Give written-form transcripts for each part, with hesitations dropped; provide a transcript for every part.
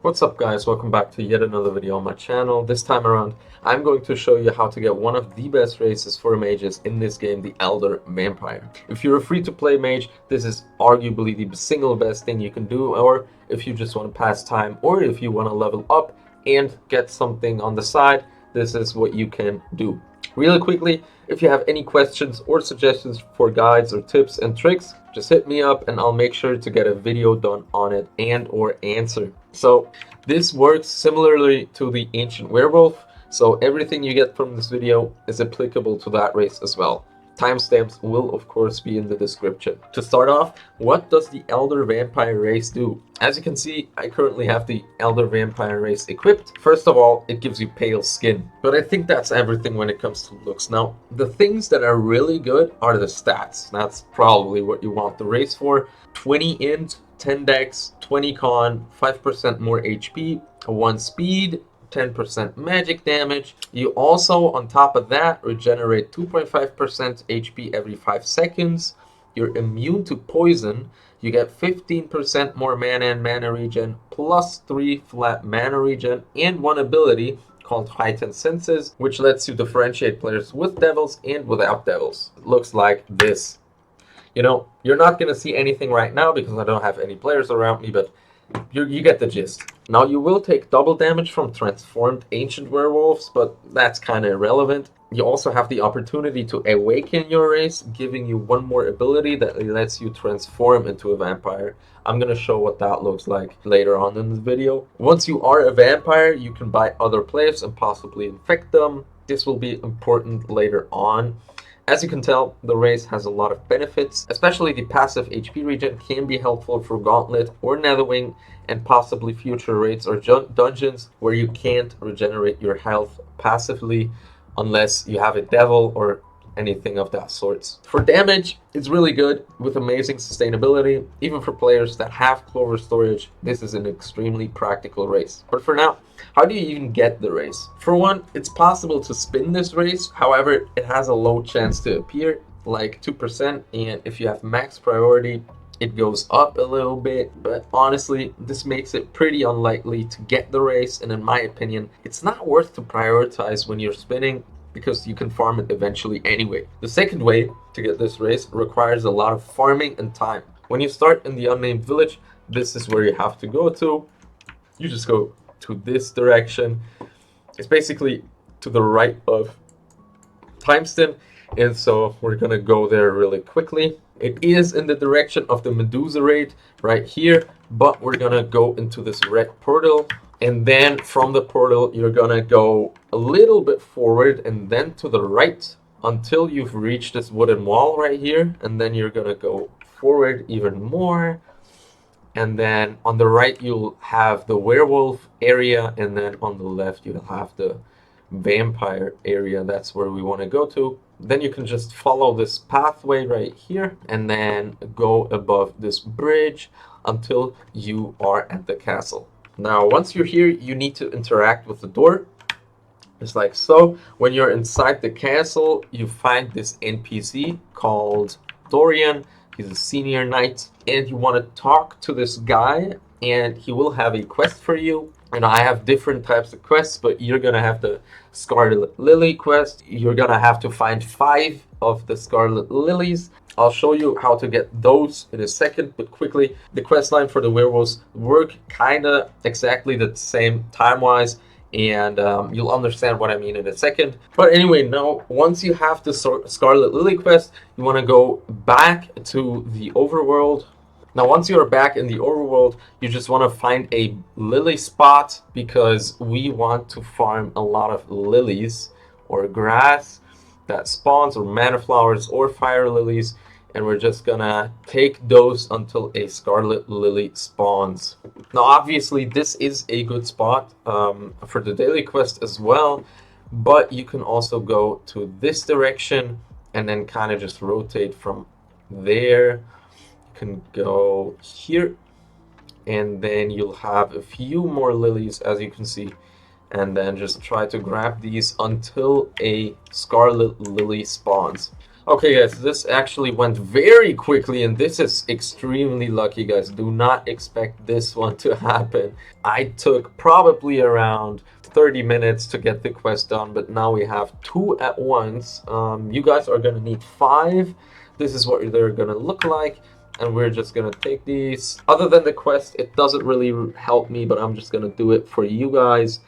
What's up guys, welcome back to yet another video on my channel. This time around I'm going to show you how to get one of the best races for mages in this game, the Elder Vampire. If you're a free-to-play mage, this is arguably the single best thing you can do, or if you just want to pass time, or if you want to level up and get something on the side, this is what you can do. Really quickly, if you have any questions or suggestions for guides or tips and tricks, just hit me up and I'll make sure to get a video done on it and or answer. So this works similarly to the Ancient Werewolf, so everything you get from this video is applicable to that race as well. Timestamps will of course be in the description. To start off, what does the Elder Vampire race do? As you can see, I currently have the Elder Vampire race equipped. First of all, it gives you pale skin, but I think that's everything when it comes to looks. Now, the things that are really good are the stats. That's probably what you want the race for. 20 int, 10 dex, 20 con, 5% more HP, 1 speed, 10% magic damage. You also, on top of that, regenerate 2.5% HP every 5 seconds. You're immune to poison. You get 15% more mana and mana regen, plus 3 flat mana regen, and one ability called Heightened Senses, which lets you differentiate players with devils and without devils. It looks like this. You know, you're not going to see anything right now because I don't have any players around me, but you get the gist. Now, you will take double damage from transformed ancient werewolves, but that's kind of irrelevant. You also have the opportunity to awaken your race, giving you one more ability that lets you transform into a vampire. I'm going to show what that looks like later on in the video. Once you are a vampire, you can buy other players and possibly infect them. This will be important later on. As you can tell, the race has a lot of benefits, especially the passive HP regen can be helpful for Gauntlet or Netherwing and possibly future raids or dungeons where you can't regenerate your health passively unless you have a devil or anything of that sort. For damage, it's really good with amazing sustainability. Even for players that have Clover storage, this is an extremely practical race. But for now, how do you even get the race? For one, it's possible to spin this race. However, it has a low chance to appear, like 2%. And if you have max priority, it goes up a little bit. But honestly, this makes it pretty unlikely to get the race. And in my opinion, it's not worth to prioritize when you're spinning, because you can farm it eventually anyway. The second way to get this race requires a lot of farming and time. When you start in the unnamed village, this is where you have to go to. You just go to this direction. It's basically to the right of Timestamp, and so we're gonna go there really quickly. It is in the direction of the Medusa raid right here, but we're gonna go into this red portal. And then from the portal, you're gonna go a little bit forward and then to the right until you've reached this wooden wall right here. And then you're gonna go forward even more. And then on the right, you'll have the werewolf area. And then on the left, you'll have the vampire area. That's where we want to go to. Then you can just follow this pathway right here and then go above this bridge until you are at the castle. Now, once you're here, you need to interact with the door. It's like so. When you're inside the castle, you find this NPC called Dorian. He's a senior knight, and you want to talk to this guy, and he will have a quest for you. And I have different types of quests, but you're going to have the Scarlet Lily quest. You're going to have to find 5 of the Scarlet Lilies. I'll show you how to get those in a second, but quickly, the questline for the werewolves work kind of exactly the same time-wise, and you'll understand what I mean in a second. But anyway, now, once you have the Scarlet Lily quest, you want to go back to the overworld. Now, once you're back in the overworld, you just want to find a lily spot because we want to farm a lot of lilies or grass that spawns, or mana flowers or fire lilies, and we're just gonna take those until a scarlet lily spawns. Now, obviously, this is a good spot for the daily quest as well, but you can also go to this direction and then kind of just rotate from there. Can go here, and then you'll have a few more lilies, as you can see, and then just try to grab these until a scarlet lily spawns. Okay, guys, this actually went very quickly, and this is extremely lucky, guys. Do not expect this one to happen. I took probably around 30 minutes to get the quest done, but now we have 2 at once. You guys are gonna need 5. This is what they're gonna look like, and we're just gonna take these. Other than the quest, it doesn't really help me, but I'm just gonna do it for you guys,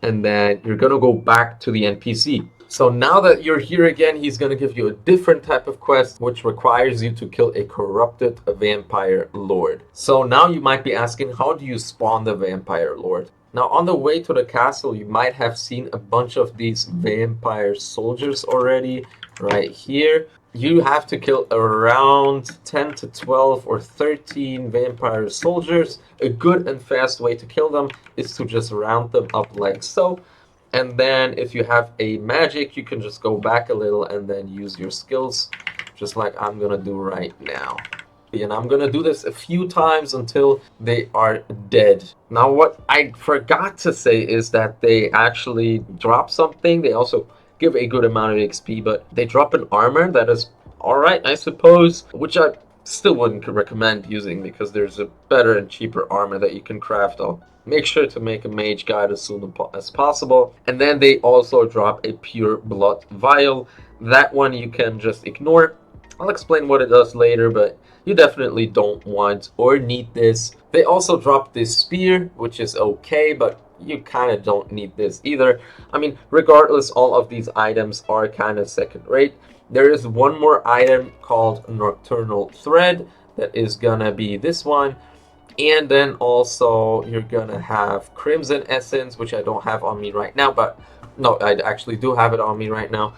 and then you're gonna go back to the NPC. So now that you're here again, he's going to give you a different type of quest, which requires you to kill a corrupted vampire lord. So now you might be asking, how do you spawn the vampire lord? Now, on the way to the castle, you might have seen a bunch of these vampire soldiers already right here. You have to kill around 10 to 12 or 13 vampire soldiers. A good and fast way to kill them is to just round them up like so. And then if you have a magic, you can just go back a little and then use your skills, just like I'm gonna do right now. And I'm gonna do this a few times until they are dead. Now, what I forgot to say is that they actually drop something. They also give a good amount of XP, but they drop an armor that is alright, I suppose, which I still wouldn't recommend using because there's a better and cheaper armor that you can craft. I'll make sure to make a mage guide as soon as possible. And then they also drop a pure blood vial. That one you can just ignore. I'll explain what it does later, but you definitely don't want or need this. They also drop this spear, which is okay, but you kind of don't need this either. I mean, regardless, all of these items are kind of second rate. There is one more item called Nocturnal Thread that is gonna be this one. And then also you're gonna have Crimson Essence, which I don't have on me right now, but no, I actually do have it on me right now.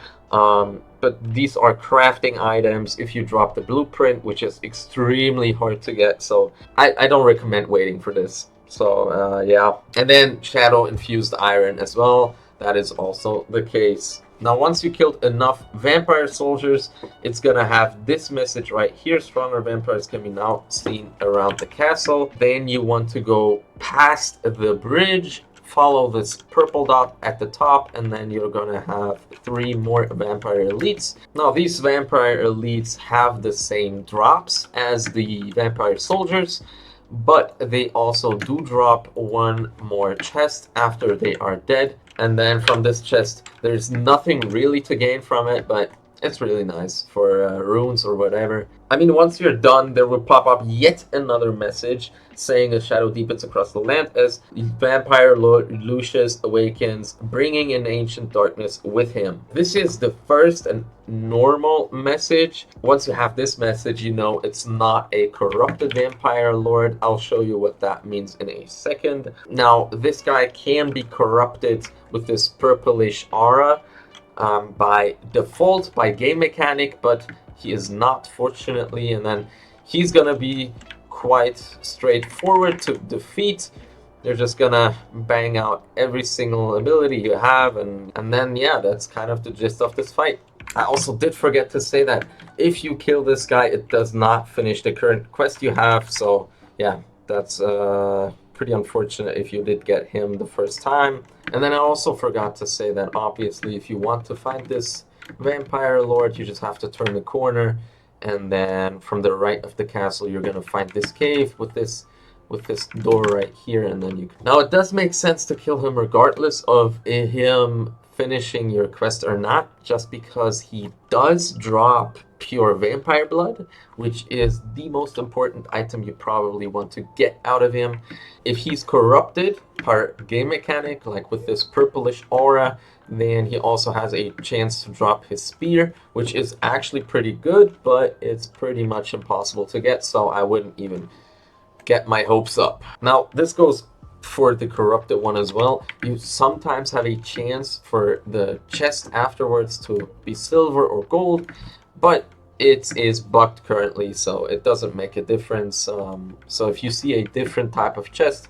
But these are crafting items if you drop the blueprint, which is extremely hard to get, so I don't recommend waiting for this. So yeah, and then Shadow Infused Iron as well, that is also the case. Now, once you killed enough vampire soldiers, it's gonna have this message right here: stronger vampires can be now seen around the castle. Then you want to go past the bridge, follow this purple dot at the top, and then you're gonna have 3 more vampire elites. Now, these vampire elites have the same drops as the vampire soldiers, but they also do drop 1 more chest after they are dead. And then from this chest, there's nothing really to gain from it, but it's really nice for runes or whatever. I mean, once you're done, there will pop up yet another message saying a shadow deepens across the land as vampire lord Lucius awakens, bringing in ancient darkness with him. This is the first and normal message. Once you have this message, you know it's not a corrupted vampire lord. I'll show you what that means in a second. Now, this guy can be corrupted with this purplish aura by default, by game mechanic, but he is not, fortunately, and then he's gonna be quite straightforward to defeat. You're just gonna bang out every single ability you have, and then yeah, that's kind of the gist of this fight. I also did forget to say that if you kill this guy, it does not finish the current quest you have, so yeah, that's pretty unfortunate if you did get him the first time. And then I also forgot to say that obviously if you want to find this vampire lord, you just have to turn the corner, and then from the right of the castle you're gonna find this cave with this door right here, and then you can... Now, it does make sense to kill him regardless of him finishing your quest or not, just because he does drop pure vampire blood, which is the most important item you probably want to get out of him. If he's corrupted per game mechanic, like with this purplish aura, then he also has a chance to drop his spear, which is actually pretty good, but it's pretty much impossible to get, so I wouldn't even get my hopes up. Now, this goes for the corrupted one as well. You sometimes have a chance for the chest afterwards to be silver or gold, but it is bugged currently, so it doesn't make a difference. So if you see a different type of chest,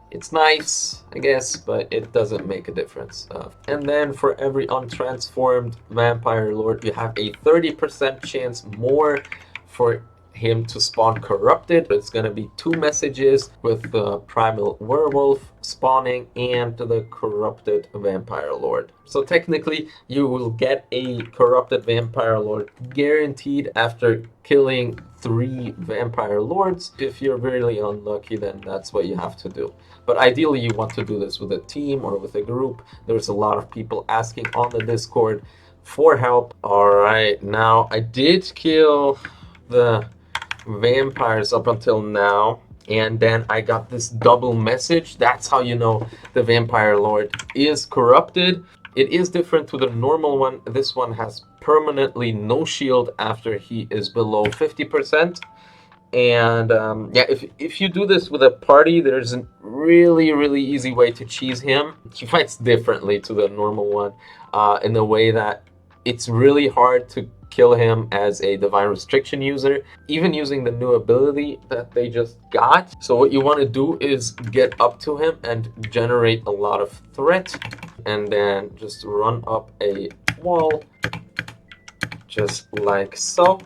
it's nice, I guess, but it doesn't make a difference. And then for every untransformed vampire lord, you have a 30% chance more for him to spawn corrupted. It's going to be 2 messages with the primal werewolf spawning and the corrupted vampire lord. So technically you will get a corrupted vampire lord guaranteed after killing 3 vampire lords. If you're really unlucky, then that's what you have to do. But ideally you want to do this with a team or with a group. There's a lot of people asking on the Discord for help. All right, now I did kill the vampires up until now, and then I got this double message. That's how you know the vampire lord is corrupted. It is different to the normal one. This one has permanently no shield after he is below 50%. And yeah, if you do this with a party, there's a really easy way to cheese him. He fights differently to the normal one in the way that it's really hard to kill him as a divine restriction user, even using the new ability that they just got. So what you want to do is get up to him and generate a lot of threat, and then just run up a wall just like so.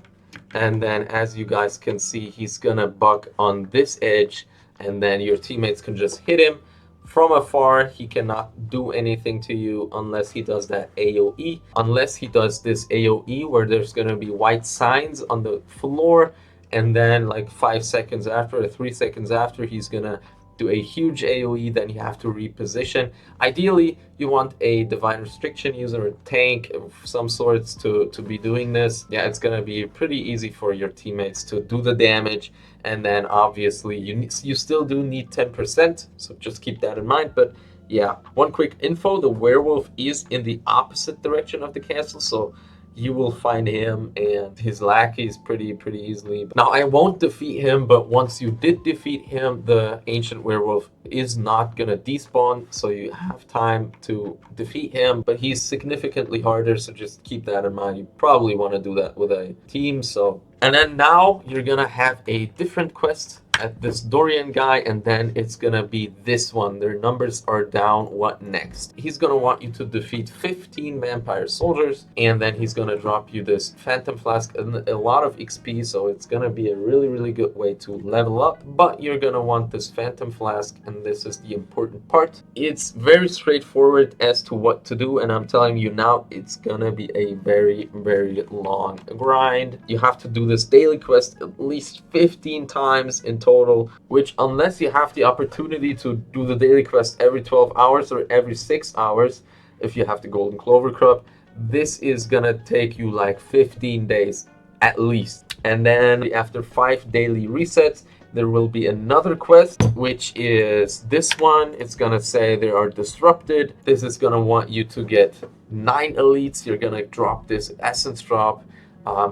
And then as you guys can see, he's gonna buck on this edge, and then your teammates can just hit him from afar. He cannot do anything to you unless he does that AoE. Unless he does this AoE where there's gonna be white signs on the floor, and then like 5 seconds after or 3 seconds after, he's gonna do a huge AoE, then you have to reposition. Ideally, you want a divine restriction user, a tank of some sorts to be doing this. Yeah, it's gonna be pretty easy for your teammates to do the damage, and then obviously you still do need 10%, so just keep that in mind. But yeah, one quick info, the werewolf is in the opposite direction of the castle, so you will find him and his lackeys pretty easily. Now, I won't defeat him, but once you did defeat him, the ancient werewolf is not gonna despawn, so you have time to defeat him, but he's significantly harder, so just keep that in mind. You probably want to do that with a team. So, and then now you're gonna have a different quest at this Dorian guy, and then it's gonna be this one. Their numbers are down. What next? He's gonna want you to defeat 15 vampire soldiers, and then he's gonna drop you this phantom flask and a lot of XP, so it's gonna be a really good way to level up. But you're gonna want this phantom flask, and this is the important part. It's very straightforward as to what to do, and I'm telling you now, it's gonna be a very long grind. You have to do this daily quest at least 15 times in total, which, unless you have the opportunity to do the daily quest every 12 hours or every 6 hours, if you have the golden clover crop, this is gonna take you like 15 days at least. And then after 5 daily resets, there will be another quest, which is this one. It's gonna say they are disrupted. This is gonna want you to get 9 elites. You're gonna drop this essence drop,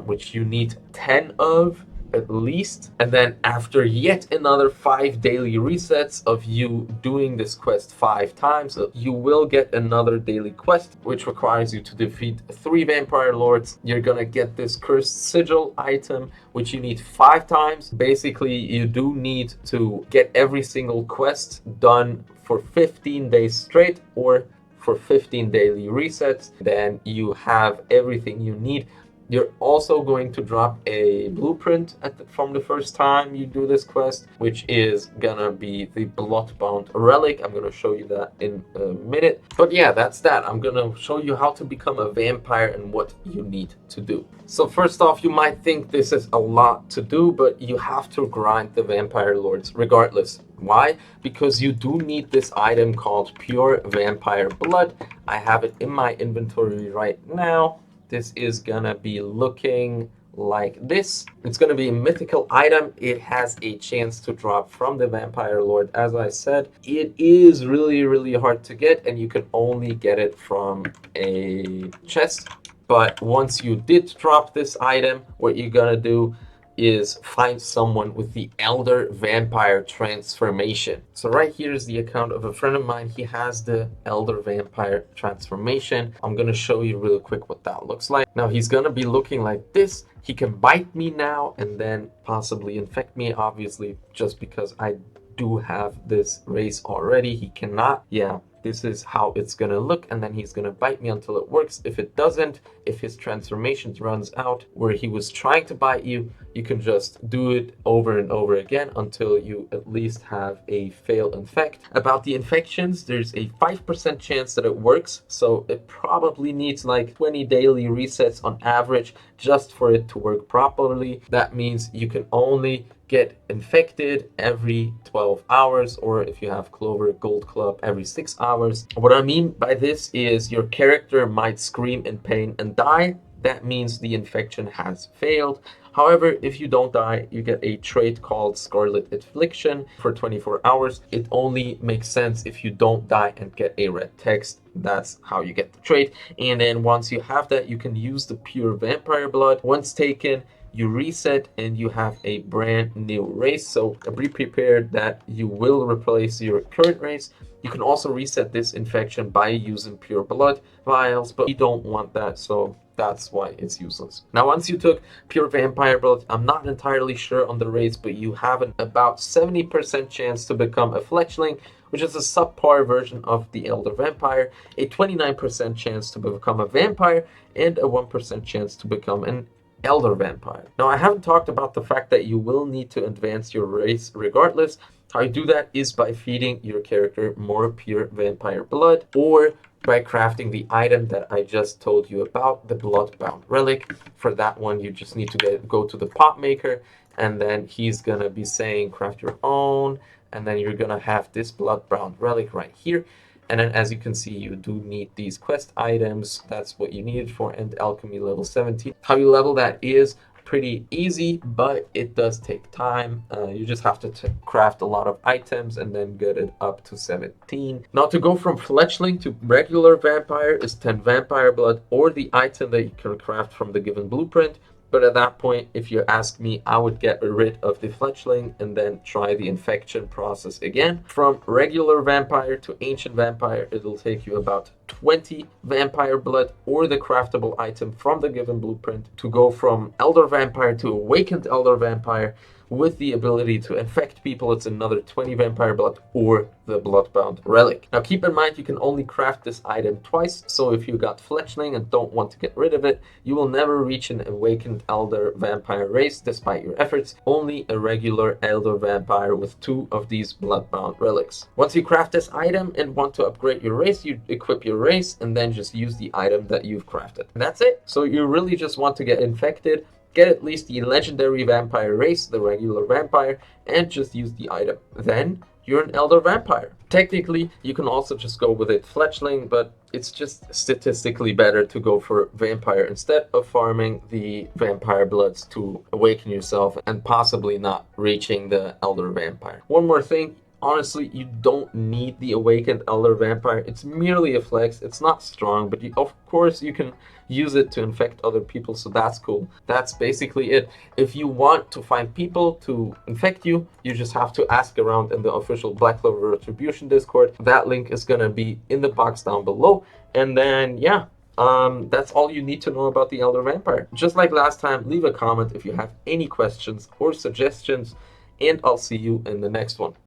which you need 10 of at least. And then after yet another 5 daily resets of you doing this quest 5 times, you will get another daily quest, which requires you to defeat 3 vampire lords. You're gonna get this cursed sigil item, which you need 5 times. Basically, you do need to get every single quest done for 15 days straight, or for 15 daily resets. Then you have everything you need. You're also going to drop a blueprint from the first time you do this quest, which is gonna be the bloodbound relic. I'm gonna show you that in a minute. But yeah, that's that. I'm gonna show you how to become a vampire and what you need to do. So first off, you might think this is a lot to do, but you have to grind the vampire lords regardless. Why? Because you do need this item called pure vampire blood. I have it in my inventory right now. This is gonna be looking like this. It's gonna be a mythical item. It has a chance to drop from the vampire lord. As I said, it is really hard to get, and you can only get it from a chest. But once you did drop this item, what you're gonna do is find someone with the elder vampire transformation. So right here is the account of a friend of mine. He has the elder vampire transformation. I'm gonna show you real quick what that looks like. Now he's gonna be looking like this. He can bite me now and then possibly infect me, obviously, just because I do have this race already. He cannot. Yeah, this is how it's gonna look, and then he's gonna bite me until it works. If it doesn't, if his transformation runs out where he was trying to bite you, you can just do it over and over again until you at least have a fail infect. About the infections, there's a 5% chance that it works, so it probably needs like 20 daily resets on average just for it to work properly. That means you can only get infected every 12 hours, or if you have Clover Gold Club, every 6 hours. What I mean by this is your character might scream in pain and die. That means the infection has failed. However, if you don't die, you get a trait called Scarlet Affliction for 24 hours. It only makes sense if you don't die and get a red text. That's how you get the trait. And then once you have that, you can use the pure vampire blood. Once taken, you reset and you have a brand new race. So be prepared that you will replace your current race. You can also reset this infection by using pure blood vials, but you don't want that, so that's why it's useless. Now, once you took pure vampire blood, I'm not entirely sure on the race, but you have an about 70% chance to become a fletchling, which is a subpar version of the elder vampire, a 29% chance to become a vampire, and a 1% chance to become an elder vampire. Now, I haven't talked about the fact that you will need to advance your race regardless. How you do that is by feeding your character more pure vampire blood, or by crafting the item that I just told you about, the bloodbound relic. For that one, you just need to go to the pot maker, and then he's gonna be saying craft your own, and then you're gonna have this bloodbound relic right here. And then, as you can see, you do need these quest items. That's what you need for End Alchemy level 17. How you level that is pretty easy, but it does take time. You just have to craft a lot of items and then get it up to 17. Now, to go from fletchling to regular vampire is 10 vampire blood or the item that you can craft from the given blueprint. But at that point, if you ask me, I would get rid of the fletchling and then try the infection process again. From regular vampire to ancient vampire, it'll take you about 20 vampire blood or the craftable item from the given blueprint. To go from elder vampire to awakened elder vampire with the ability to infect people, it's another 20 vampire blood or the bloodbound relic. Now, keep in mind, you can only craft this item twice, so if you got fletchling and don't want to get rid of it, you will never reach an awakened elder vampire race despite your efforts. Only a regular elder vampire with 2 of these bloodbound relics. Once you craft this item and want to upgrade your race, you equip your race and then just use the item that you've crafted. And that's it. So you really just want to get infected, get at least the legendary vampire race, the regular vampire, and just use the item. Then you're an elder vampire. Technically, you can also just go with it fletchling, but it's just statistically better to go for vampire instead of farming the vampire bloods to awaken yourself and possibly not reaching the elder vampire. One more thing. Honestly, you don't need the awakened elder vampire. It's merely a flex. It's not strong, but of course you can use it to infect other people, so that's cool. That's basically it. If you want to find people to infect you, you just have to ask around in the official Black Clover Retribution Discord. That link is gonna be in the box down below. And then, yeah, that's all you need to know about the elder vampire. Just like last time, leave a comment if you have any questions or suggestions, and I'll see you in the next one.